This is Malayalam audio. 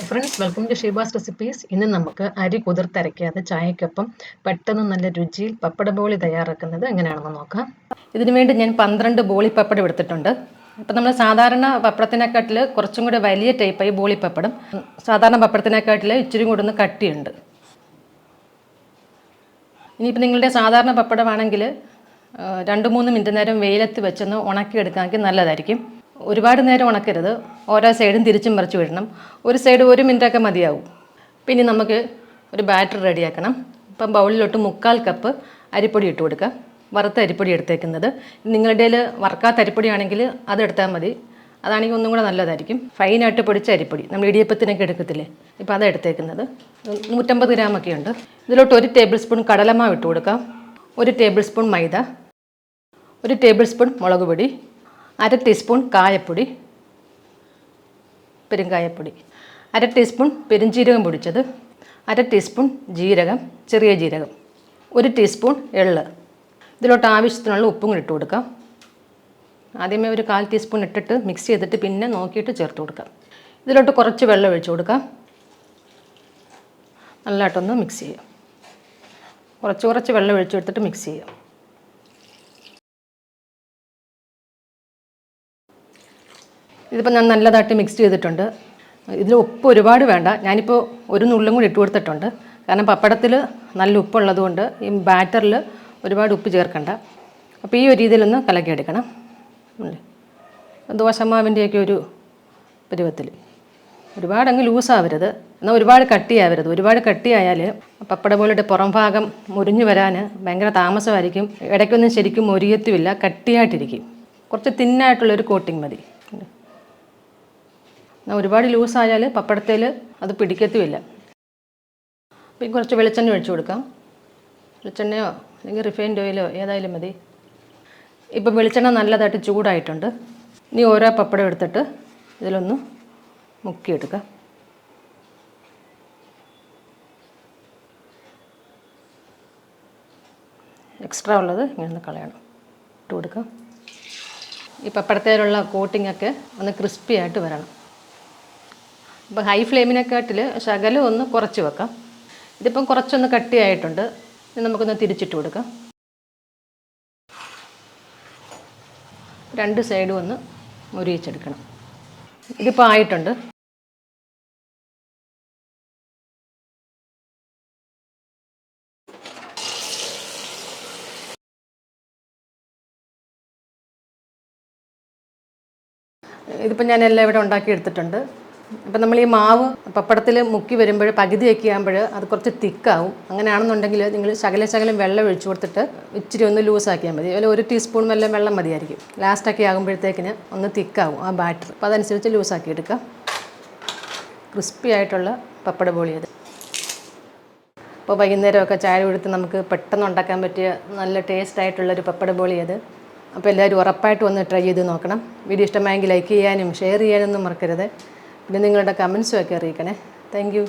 Friends, welcome to Sheeba's recipes. ഇന്ന് നമുക്ക് അരി കുതിർത്തരയ്ക്കാതെ ചായക്കൊപ്പം പെട്ടെന്ന് നല്ല രുചിയിൽ പപ്പട ബോളി തയ്യാറാക്കുന്നത് എങ്ങനെയാണെന്ന് നോക്കാം. ഇതിനു വേണ്ടി ഞാൻ 12 ബോളി പപ്പടം എടുത്തിട്ടുണ്ട്. ഇപ്പം നമ്മൾ സാധാരണ പപ്പടത്തിനെക്കാട്ടിൽ കുറച്ചും കൂടെ വലിയ ടൈപ്പായി ബോളി പപ്പടം. സാധാരണ പപ്പടത്തിനെക്കാട്ടിൽ ഇച്ചിരി കൂടെ ഒന്ന് കട്ടിയുണ്ട്. ഇനിയിപ്പോൾ നിങ്ങളുടെ സാധാരണ പപ്പടമാണെങ്കിൽ 2-3 മിനിറ്റ് നേരം വെയിലത്ത് വെച്ചൊന്ന് ഉണക്കിയെടുക്കാമെങ്കിൽ നല്ലതായിരിക്കും. ഒരുപാട് നേരം ഉണക്കരുത്, ഓരോ സൈഡും തിരിച്ചും മറിച്ച് വിടണം. ഒരു സൈഡ് 1 മിനിറ്റൊക്കെ മതിയാവും. പിന്നെ നമുക്ക് ഒരു ബാറ്റർ റെഡിയാക്കണം. ഇപ്പം ബൗളിലോട്ട് 1/4 കപ്പ് അരിപ്പൊടി ഇട്ട് കൊടുക്കാം. വറുത്ത അരിപ്പൊടി എടുത്തേക്കുന്നത്. നിങ്ങളുടെ കയ്യിൽ വറുക്കാത്ത അരിപ്പൊടിയാണെങ്കിൽ അതെടുത്താൽ മതി, അതാണെങ്കിൽ ഒന്നും കൂടെ നല്ലതായിരിക്കും. ഫൈനായിട്ട് പൊടിച്ച അരിപ്പൊടി നമ്മൾ ഇടിയപ്പത്തിനൊക്കെ എടുക്കത്തില്ലേ, ഇപ്പോൾ അതാണ് എടുത്തേക്കുന്നത്. 150 ഗ്രാമൊക്കെ ഉണ്ട്. ഇതിലോട്ട് 1 ടേബിൾ സ്പൂൺ കടലമാവ് ഇട്ട് കൊടുക്കാം, 1 ടേബിൾ സ്പൂൺ മൈദ, 1 ടേബിൾ സ്പൂൺ മുളക് പൊടി, 1/2 ടീസ്പൂൺ കായപ്പൊടി, പെരുങ്കായപ്പൊടി, 1/2 ടീസ്പൂൺ പെരുംജീരകം പൊടിച്ചത്, 1/2 ടീസ്പൂൺ ജീരകം, ചെറിയ ജീരകം, 1 ടീസ്പൂൺ എള്ള്. ഇതിലോട്ട് ആവശ്യത്തിനുള്ള ഉപ്പും കൂടി ഇട്ട് കൊടുക്കാം. ആദ്യമേ ഒരു 1/4 ടീസ്പൂൺ ഇട്ടിട്ട് മിക്സ് ചെയ്തിട്ട് പിന്നെ നോക്കിയിട്ട് ചേർത്ത് കൊടുക്കാം. ഇതിലോട്ട് കുറച്ച് വെള്ളം ഒഴിച്ച് കൊടുക്കാം. നല്ലതായിട്ടൊന്ന് മിക്സ് ചെയ്യാം. കുറച്ച് വെള്ളം ഒഴിച്ചെടുത്തിട്ട് മിക്സ് ചെയ്യാം. ഇതിപ്പോൾ ഞാൻ നല്ലതായിട്ട് മിക്സ് ചെയ്തിട്ടുണ്ട്. ഇതിൽ ഉപ്പ് ഒരുപാട് വേണ്ട, ഞാനിപ്പോൾ 1 നുള്ളും കൂടി ഇട്ട് കൊടുത്തിട്ടുണ്ട്. കാരണം പപ്പടത്തിൽ നല്ല ഉപ്പുള്ളത് കൊണ്ട് ഈ ബാറ്ററിൽ ഒരുപാട് ഉപ്പ് ചേർക്കണ്ട. അപ്പോൾ ഈ ഒരു രീതിയിലൊന്ന് കലക്കിയെടുക്കണം. ദോശമാവിൻ്റെയൊക്കെ ഒരു പരുവത്തിൽ. ഒരുപാടങ്ങ് ലൂസാവരുത്, എന്നാൽ ഒരുപാട് കട്ടിയാവരുത്. ഒരുപാട് കട്ടിയായാൽ പപ്പട പോലെയുടെ പുറം ഭാഗം മുരിഞ്ഞു വരാൻ ഭയങ്കര താമസമായിരിക്കും. ഇടയ്ക്കൊന്നും ശരിക്കും മൊരിയത്തുമില്ല, കട്ടിയായിട്ടിരിക്കും. കുറച്ച് തിന്നായിട്ടുള്ളൊരു കോട്ടിങ് മതി. ഒരുപാട് ലൂസായാൽ പപ്പടത്തിൽ അത് പിടിക്കത്തുമില്ല. പിന്നെ കുറച്ച് വെളിച്ചെണ്ണ ഒഴിച്ചു കൊടുക്കാം. വെളിച്ചെണ്ണയോ അല്ലെങ്കിൽ റിഫൈൻഡ് ഓയിലോ ഏതായാലും മതി. ഇപ്പം വെളിച്ചെണ്ണ നല്ലതായിട്ട് ചൂടായിട്ടുണ്ട്. ഇനി ഓരോ പപ്പടം എടുത്തിട്ട് ഇതിലൊന്ന് മുക്കിയെടുക്കാം. എക്സ്ട്രാ ഉള്ളത് ഇങ്ങനെ കളയണം, ഇട്ട് കൊടുക്കാം. ഈ പപ്പടത്തേലുള്ള കോട്ടിങ്ങൊക്കെ ഒന്ന് ക്രിസ്പി ആയിട്ട് വരണം. അപ്പോൾ ഹൈ ഫ്ലെയിമിനെക്കാട്ടിൽ ശകലം ഒന്ന് കുറച്ച് വെക്കാം. ഇതിപ്പം കുറച്ചൊന്ന് കട്ടിയായിട്ടുണ്ട്. ഇനി നമുക്കൊന്ന് തിരിച്ചിട്ട് കൊടുക്കാം. 2 സൈഡും ഒന്ന് മുരിയിച്ചെടുക്കണം. ഇതിപ്പോൾ ആയിട്ടുണ്ട്. ഇതിപ്പോൾ ഞാൻ എല്ലാം ഇവിടെ ഉണ്ടാക്കി എടുത്തിട്ടുണ്ട്. അപ്പം നമ്മൾ ഈ മാവ് പപ്പടത്തിൽ മുക്കി വരുമ്പോൾ പകുതിയൊക്കെ ആകുമ്പോൾ അത് കുറച്ച് തിക്കാവും. അങ്ങനെയാണെന്നുണ്ടെങ്കിൽ നിങ്ങൾ ശകലം വെള്ളം ഒഴിച്ചു കൊടുത്തിട്ട് ഇച്ചിരി ഒന്ന് ലൂസാക്കിയാൽ മതി. അതുപോലെ 1 ടീസ്പൂൺ വെള്ളം മതിയായിരിക്കും. ലാസ്റ്റൊക്കെ ആകുമ്പോഴത്തേക്കിന് ഒന്ന് തിക്കാവും ആ ബാറ്റർ. അപ്പോൾ അതനുസരിച്ച് ലൂസാക്കി എടുക്കാം. ക്രിസ്പി ആയിട്ടുള്ള പപ്പട ബോളിയത്. ഇപ്പോൾ വൈകുന്നേരമൊക്കെ ചായ കൊടുത്ത് നമുക്ക് പെട്ടെന്ന് ഉണ്ടാക്കാൻ പറ്റിയ നല്ല ടേസ്റ്റ് ആയിട്ടുള്ളൊരു പപ്പട ബോളിയത്. അപ്പോൾ എല്ലാവരും ഉറപ്പായിട്ട് ഒന്ന് ട്രൈ ചെയ്ത് നോക്കണം. വീഡിയോ ഇഷ്ടമായെങ്കിൽ ലൈക്ക് ചെയ്യാനും ഷെയർ ചെയ്യാനൊന്നും മറക്കരുത്. പിന്നെ നിങ്ങളുടെ കമൻസും ഒക്കെ അറിയിക്കണേ. Thank you.